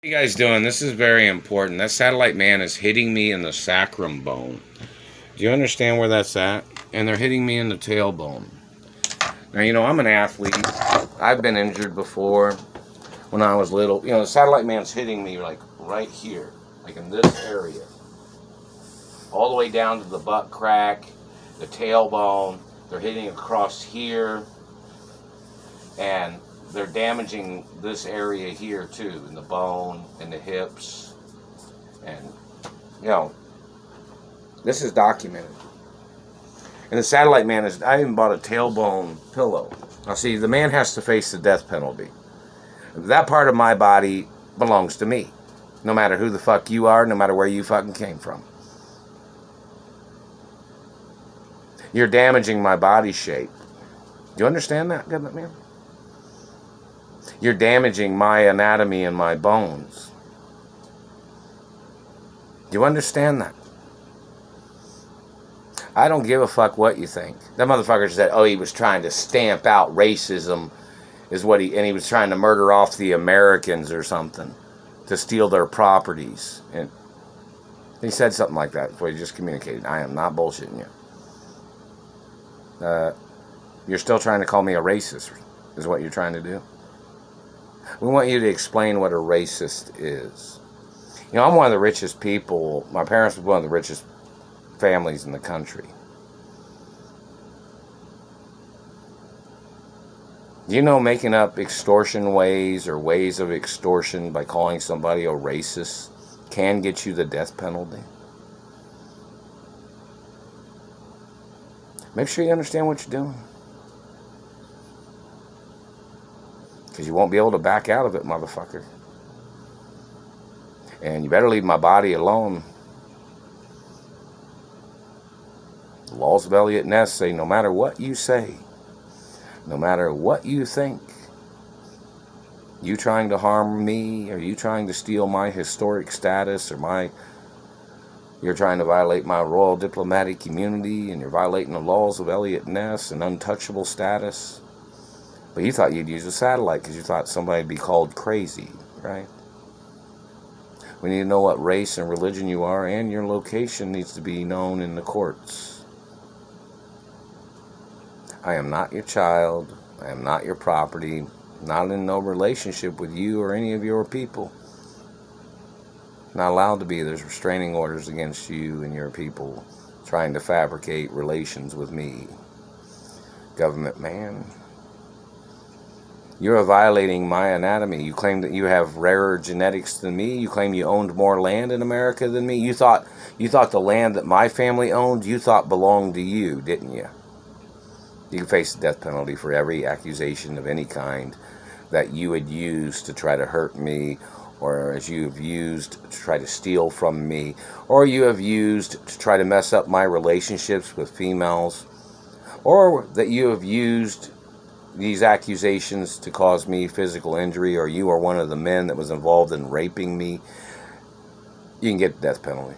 What are you guys doing? This is very important. That satellite man is hitting me in the sacrum bone. Do you understand where that's at? And they're hitting me in the tailbone. Now, I'm an athlete. I've been injured before when I was little. The satellite man's hitting me like right here, like in this area. All the way down to the butt crack, the tailbone. They're hitting across here. And they're damaging this area here too, in the bone and the hips. And, this is documented. And the satellite man I even bought a tailbone pillow. Now see, the man has to face the death penalty. That part of my body belongs to me. No matter who the fuck you are, no matter where you fucking came from. You're damaging my body shape. Do you understand that, government man? You're damaging my anatomy and my bones. Do you understand that? I don't give a fuck what you think. That motherfucker said, he was trying to stamp out racism, and he was trying to murder off the Americans or something to steal their properties. And he said something like that. That's what he just communicated. I am not bullshitting you. You're still trying to call me a racist, is what you're trying to do. We want you to explain what a racist is. I'm one of the richest people. My parents were one of the richest families in the country. Do you know making up extortion ways or ways of extortion by calling somebody a racist can get you the death penalty? Make sure you understand what you're doing. Because you won't be able to back out of it, motherfucker. And you better leave my body alone. The laws of Elliot Ness say no matter what you say, no matter what you think, you trying to harm me, or you trying to steal my historic status, or you're trying to violate my royal diplomatic immunity, and you're violating the laws of Elliot Ness and untouchable status. But you thought you'd use a satellite because you thought somebody'd be called crazy, right? We need to know what race and religion you are, and your location needs to be known in the courts. I am not your child. I am not your property. Not in no relationship with you or any of your people. Not allowed to be. There's restraining orders against you and your people trying to fabricate relations with me. Government man. You're violating my anatomy. You claim that you have rarer genetics than me. You claim you owned more land in America than me. You thought the land that my family owned, you thought belonged to you, didn't you? You can face the death penalty for every accusation of any kind that you had used to try to hurt me, or as you have used to try to steal from me, or you have used to try to mess up my relationships with females, or that you have used these accusations to cause me physical injury, or you are one of the men that was involved in raping me. You can get the death penalty.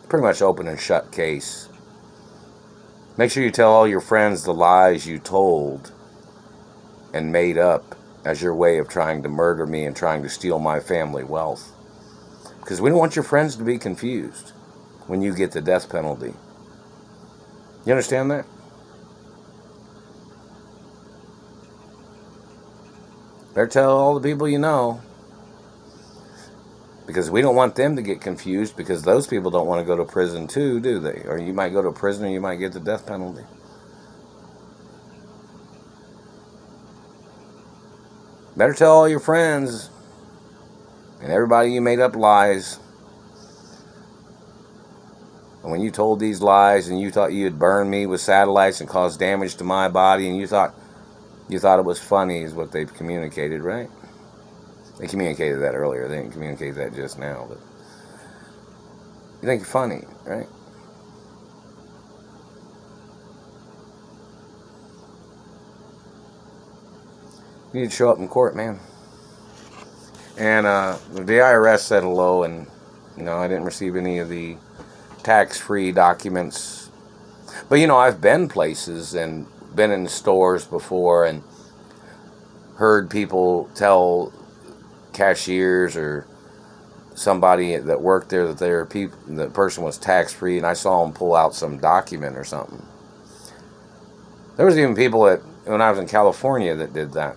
Pretty much open and shut case. Make sure you tell all your friends the lies you told and made up as your way of trying to murder me and trying to steal my family wealth. Because we don't want your friends to be confused when you get the death penalty. You understand that? Better tell all the people you know. Because we don't want them to get confused, because those people don't want to go to prison too, do they? Or you might go to prison, or you might get the death penalty. Better tell all your friends and everybody you made up lies. And when you told these lies and you thought you'd burn me with satellites and cause damage to my body, and you thought it was funny, is what they've communicated, right? They communicated that earlier. They didn't communicate that just now. But you think you're funny, right? You need to show up in court, man. And the IRS said hello, and I didn't receive any of the tax-free documents. But I've been places and been in stores before and heard people tell cashiers or somebody that worked there, that the person was tax-free, and I saw them pull out some document or something. There was even people when I was in California that did that.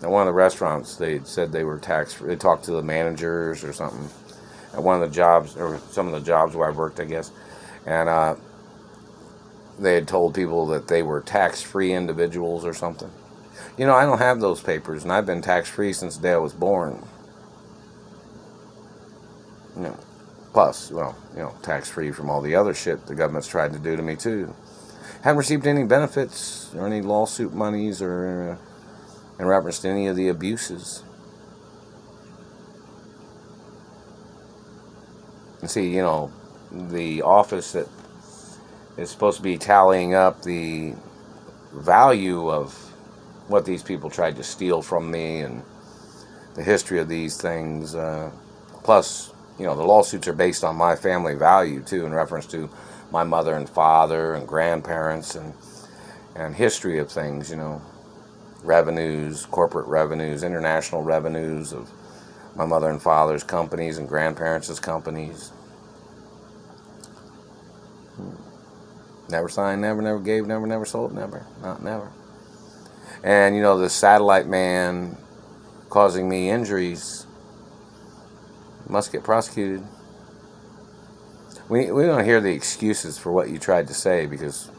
At one of the restaurants, they said they were tax-free. They talked to the managers or something at one of the jobs, or some of the jobs where I worked, I guess. And they had told people that they were tax-free individuals or something. You know, I don't have those papers, and I've been tax-free since the day I was born. You know, plus, well, you know, tax-free from all the other shit the government's tried to do to me, too. Haven't received any benefits or any lawsuit monies or in reference to any of the abuses. And see, you know, the office that is supposed to be tallying up the value of what these people tried to steal from me and the history of these things, plus, you know, the lawsuits are based on my family value, too, in reference to my mother and father and grandparents and history of things, you know, revenues, corporate revenues, international revenues of my mother and father's companies and grandparents' companies. Never signed, never gave, never sold, never. Not never. And, you know, the satellite man causing me injuries must get prosecuted. We don't hear the excuses for what you tried to say, because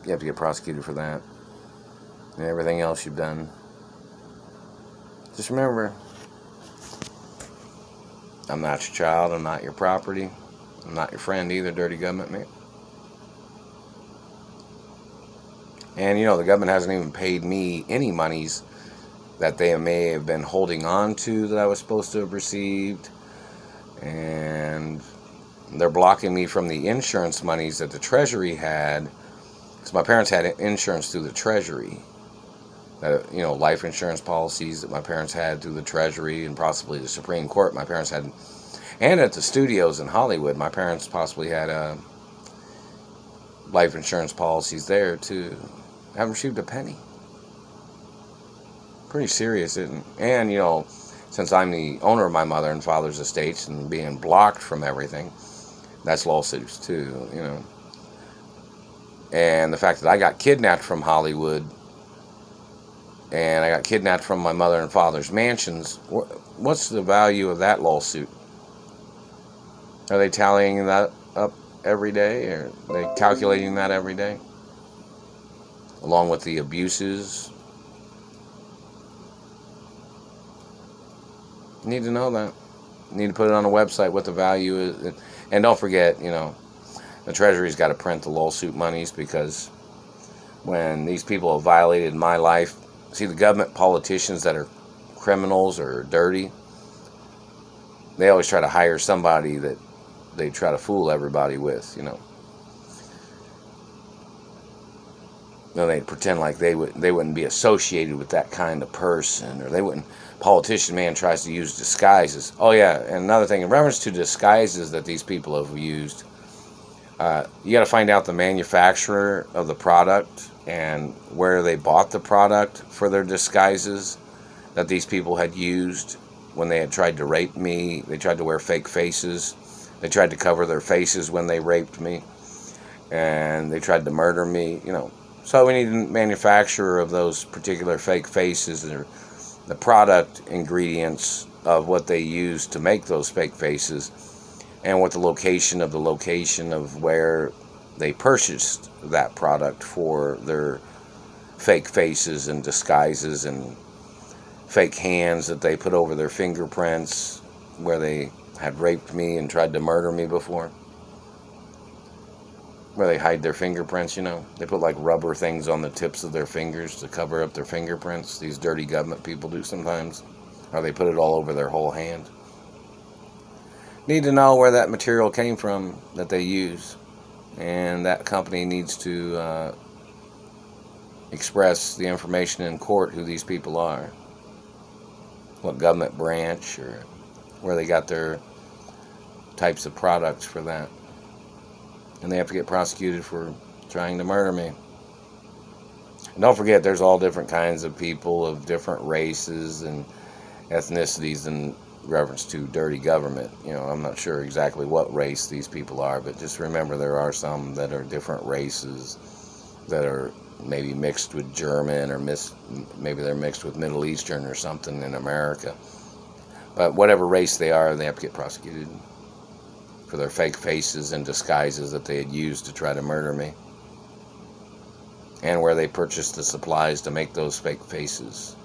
you have to get prosecuted for that and everything else you've done. Just remember, I'm not your child, I'm not your property, I'm not your friend either, dirty government man. And, you know, the government hasn't even paid me any monies that they may have been holding on to that I was supposed to have received. And they're blocking me from the insurance monies that the Treasury had. Because my parents had insurance through the Treasury. You know, life insurance policies that my parents had through the Treasury and possibly the Supreme Court. My parents had, and at the studios in Hollywood, my parents possibly had life insurance policies there too. I haven't received a penny. Pretty serious, isn't it? And, you know, since I'm the owner of my mother and father's estates and being blocked from everything, that's lawsuits too, you know. And the fact that I got kidnapped from Hollywood and I got kidnapped from my mother and father's mansions, what's the value of that lawsuit? Are they tallying that up every day? Or are they calculating that every day? Along with the abuses? You need to know that. You need to put it on a website what the value is. And don't forget, you know, the Treasury's got to print the lawsuit monies, because when these people have violated my life, see, the government politicians that are criminals or dirty, they always try to hire somebody that they try to fool everybody with, you know. Then they pretend like they wouldn't be associated with that kind of person, or they wouldn't. Politician man tries to use disguises. Oh yeah, and another thing, in reference to disguises that these people have used, you got to find out the manufacturer of the product and where they bought the product for their disguises that these people had used when they had tried to rape me. They tried to wear fake faces. They tried to cover their faces when they raped me, and they tried to murder me, you know. So we need a manufacturer of those particular fake faces, or the product ingredients of what they use to make those fake faces, and what the location of where they purchased that product for their fake faces and disguises and fake hands that they put over their fingerprints where they had raped me and tried to murder me before. Where they hide their fingerprints, you know. They put like rubber things on the tips of their fingers to cover up their fingerprints. These dirty government people do sometimes. Or they put it all over their whole hand. Need to know where that material came from that they use. And that company needs to express the information in court who these people are. What government branch, or where they got their types of products for that. And they have to get prosecuted for trying to murder me. Don't forget, there's all different kinds of people of different races and ethnicities in reference to dirty government. I'm not sure exactly what race these people are, but just remember there are some that are different races that are maybe mixed with German or maybe they're mixed with Middle Eastern or something in America. But whatever race they are, they have to get prosecuted for their fake faces and disguises that they had used to try to murder me, and where they purchased the supplies to make those fake faces.